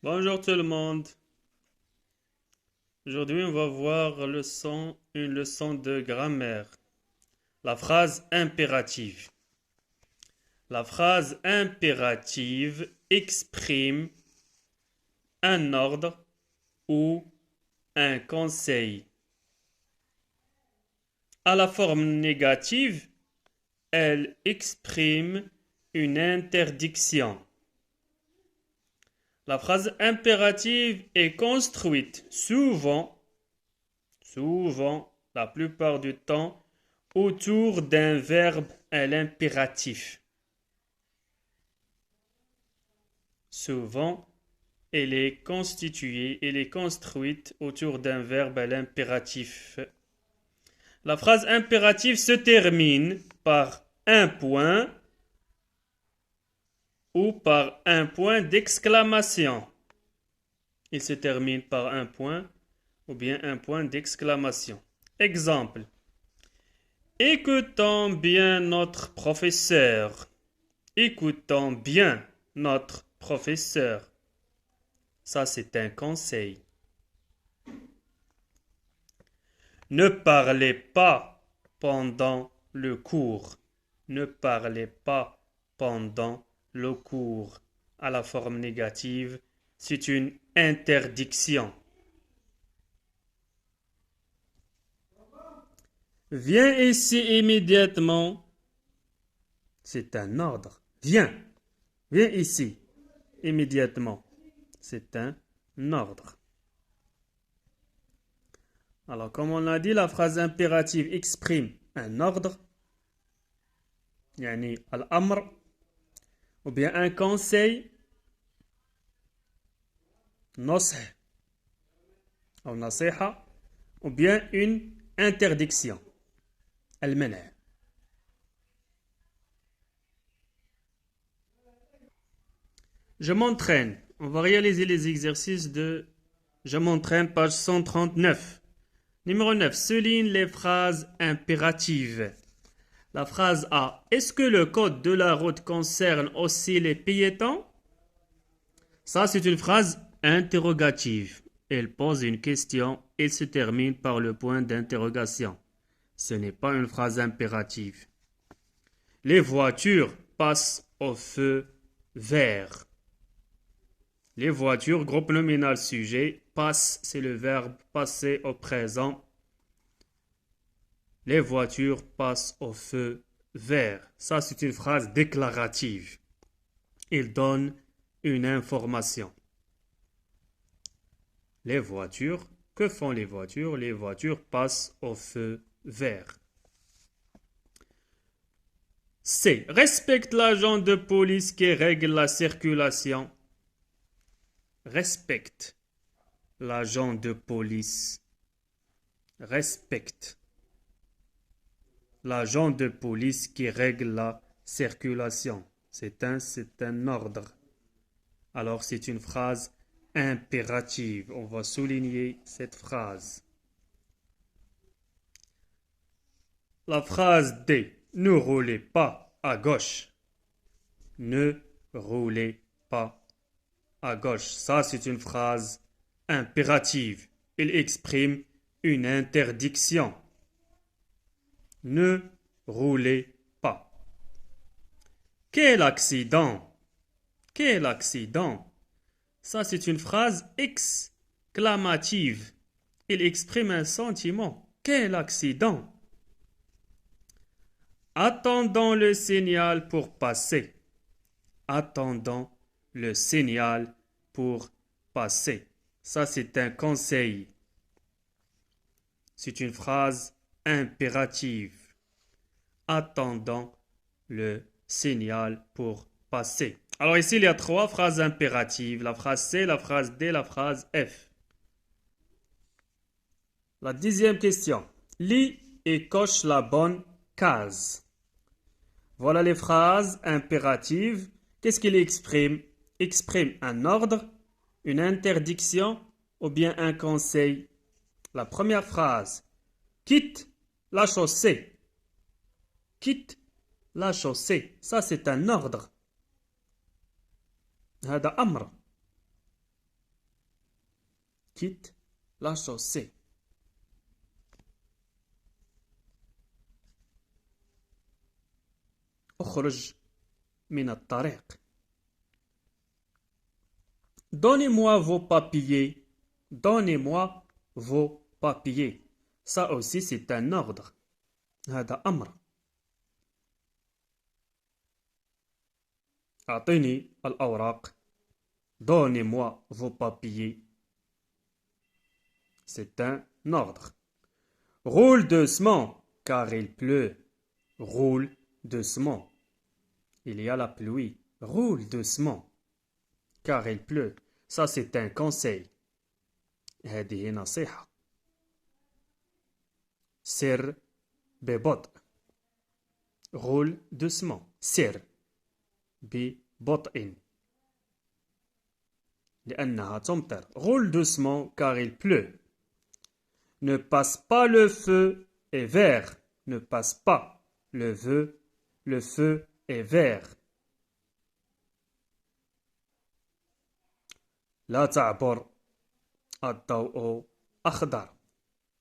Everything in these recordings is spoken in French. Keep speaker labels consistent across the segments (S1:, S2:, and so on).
S1: Bonjour tout le monde. Aujourd'hui, on va voir une leçon de grammaire. La phrase impérative. La phrase impérative exprime un ordre ou un conseil. À la forme négative, elle exprime une interdiction. La phrase impérative est construite souvent, la plupart du temps, autour d'un verbe à l'impératif. Souvent, elle est construite autour d'un verbe à l'impératif. La phrase impérative se termine par un point ou par un point d'exclamation. Il se termine par un point ou bien un point d'exclamation. Exemple. Écoutons bien notre professeur. Écoutons bien notre professeur. Ça, c'est un conseil. Ne parlez pas pendant le cours. Ne parlez pas pendant le cours. À la forme négative, c'est une interdiction. Viens ici immédiatement. C'est un ordre. Viens. Viens ici immédiatement. C'est un ordre. Alors, comme on l'a dit, la phrase impérative exprime un ordre, yani al-amr, ou bien un conseil, nasih, ou nasiha, ou bien une interdiction, al-mana'. Je m'entraîne. On va réaliser les exercices de Je m'entraîne, page 139. Numéro 9. Souligne les phrases impératives. La phrase A. Est-ce que le code de la route concerne aussi les piétons? Ça, c'est une phrase interrogative. Elle pose une question et se termine par le point d'interrogation. Ce n'est pas une phrase impérative. Les voitures passent au feu vert. Les voitures, groupe nominal sujet, passe, c'est le verbe passer au présent. Les voitures passent au feu vert. Ça, c'est une phrase déclarative. Il donne une information. Les voitures, que font les voitures? Les voitures passent au feu vert. C. Respecte l'agent de police qui règle la circulation. Respecte l'agent de police. Respecte l'agent de police qui règle la circulation. C'est un ordre. Alors c'est une phrase impérative. On va souligner cette phrase. La phrase D. Ne roulez pas à gauche. Ne roulez pas à gauche. Ça, c'est une phrase impérative. Il exprime une interdiction. Ne roulez pas. Quel accident! Quel accident! Ça, c'est une phrase exclamative. Il exprime un sentiment. Quel accident! Attendons le signal pour passer. Attendons le signal pour passer. Ça, c'est un conseil. C'est une phrase impérative. Attendons le signal pour passer. Alors ici, il y a trois phrases impératives. La phrase C, la phrase D, la phrase F. La 10e question. Lis et coche la bonne case. Voilà les phrases impératives. Qu'est-ce qu'il exprime? Exprime un ordre, une interdiction ou bien un conseil. La première phrase. Quitte la chaussée. Quitte la chaussée. Ça, c'est un ordre. هذا أمر. quitte la chaussée. اخرج من الطريق. Donnez-moi vos papiers. Donnez-moi vos papiers. Ça aussi, c'est un ordre. هذا أمر. أعطيني الأوراق. Donnez-moi vos papiers. C'est un ordre. Roule doucement, car il pleut. Roule doucement. Il y a la pluie. Roule doucement, car il pleut. Ça, c'est un conseil. هذه نصيحة. سر ببطء. Roule doucement. سر ببطء. لأنها تمطر. Roule doucement car il pleut. Ne passe pas le feu est vert. Ne passe pas le feu est vert. لا تعبر الضوء أخضر.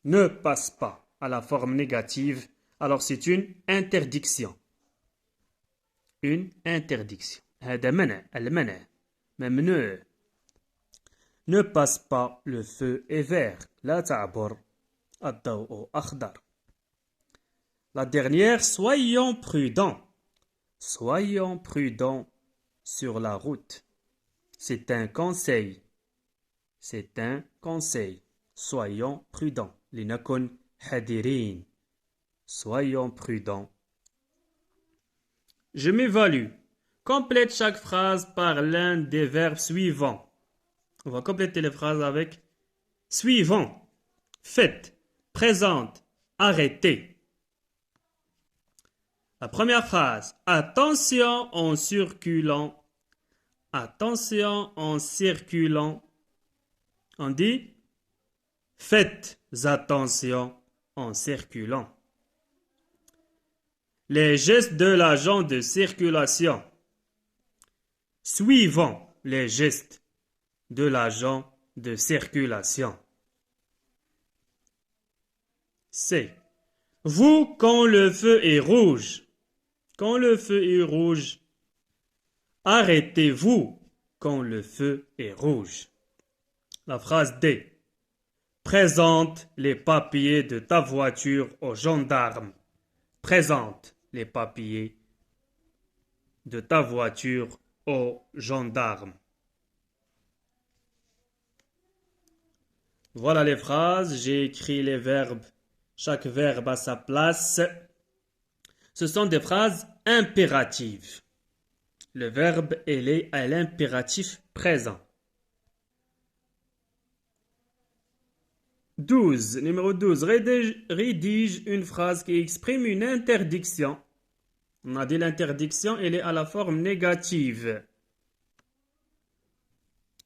S1: Ne passe pas à la forme négative. Alors c'est une interdiction. Une interdiction. هذا منع. المنع. ممنوع. Ne passe pas, le feu est vert. لا تعبر الضوء أخضر. La dernière, soyons prudents. Soyons prudents sur la route. C'est un conseil. C'est un conseil. Soyons prudents. لنكن حذرين. Soyons prudents. Je m'évalue. Complète chaque phrase par l'un des verbes suivants. On va compléter les phrases avec suivant, faites, présente, arrêtez. La première phrase, attention en circulant. Attention en circulant. On dit faites attention en circulant. Les gestes de l'agent de circulation. Suivant les gestes de l'agent de circulation. C. Vous, quand le feu est rouge. Quand le feu est rouge. Arrêtez-vous quand le feu est rouge. La phrase D. Présente les papiers de ta voiture aux gendarmes. Présente les papiers de ta voiture aux gendarmes. Voilà les phrases, j'ai écrit les verbes, chaque verbe à sa place. Ce sont des phrases impératives. Le verbe est lié à l'impératif présent. 12. Numéro 12. Rédige une phrase qui exprime une interdiction. On a dit l'interdiction, elle est à la forme négative.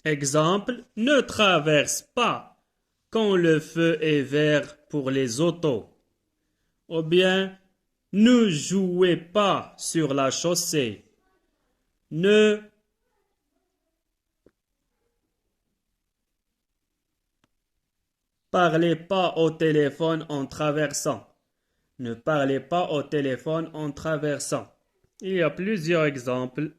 S1: Exemple, ne traverse pas quand le feu est vert pour les autos. Ou bien, ne jouez pas sur la chaussée. Ne parlez pas au téléphone en traversant. Ne parlez pas au téléphone en traversant. Il y a plusieurs exemples.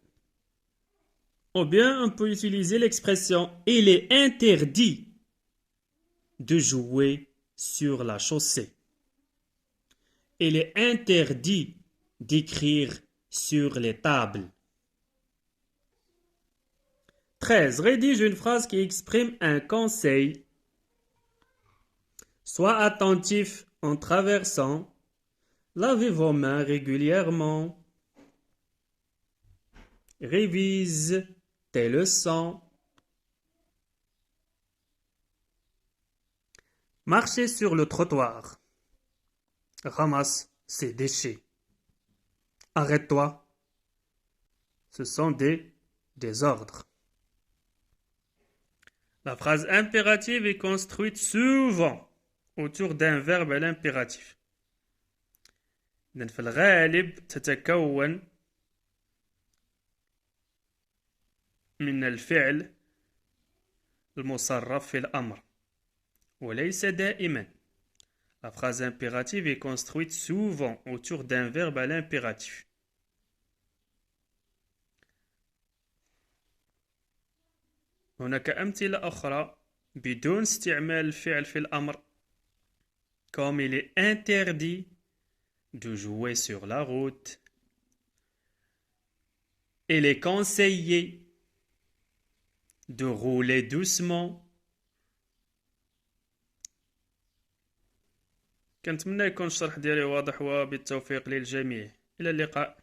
S1: Ou bien, on peut utiliser l'expression « il est interdit » de jouer sur la chaussée. Il est interdit d'écrire sur les tables. 13. Rédige une phrase qui exprime un conseil. Sois attentif en traversant. Lavez vos mains régulièrement. Révise tes leçons. Marchez sur le trottoir. Ramasse ses déchets. Arrête-toi. Ce sont des ordres. La phrase impérative est construite souvent autour d'un verbe à l'impératif. في الغالب تتكون من الفعل المصرف في الأمر. وليس دائما. La phrase impérative est construite souvent autour d'un verbe à l'impératif. هناك أمثلة أخرى بدون استعمال الفعل في الأمر. Comme il est interdit de jouer sur la route. Il est conseillé de rouler doucement. كنتمنى يكون الشرح ديالي واضح وبالتوفيق للجميع. إلى اللقاء.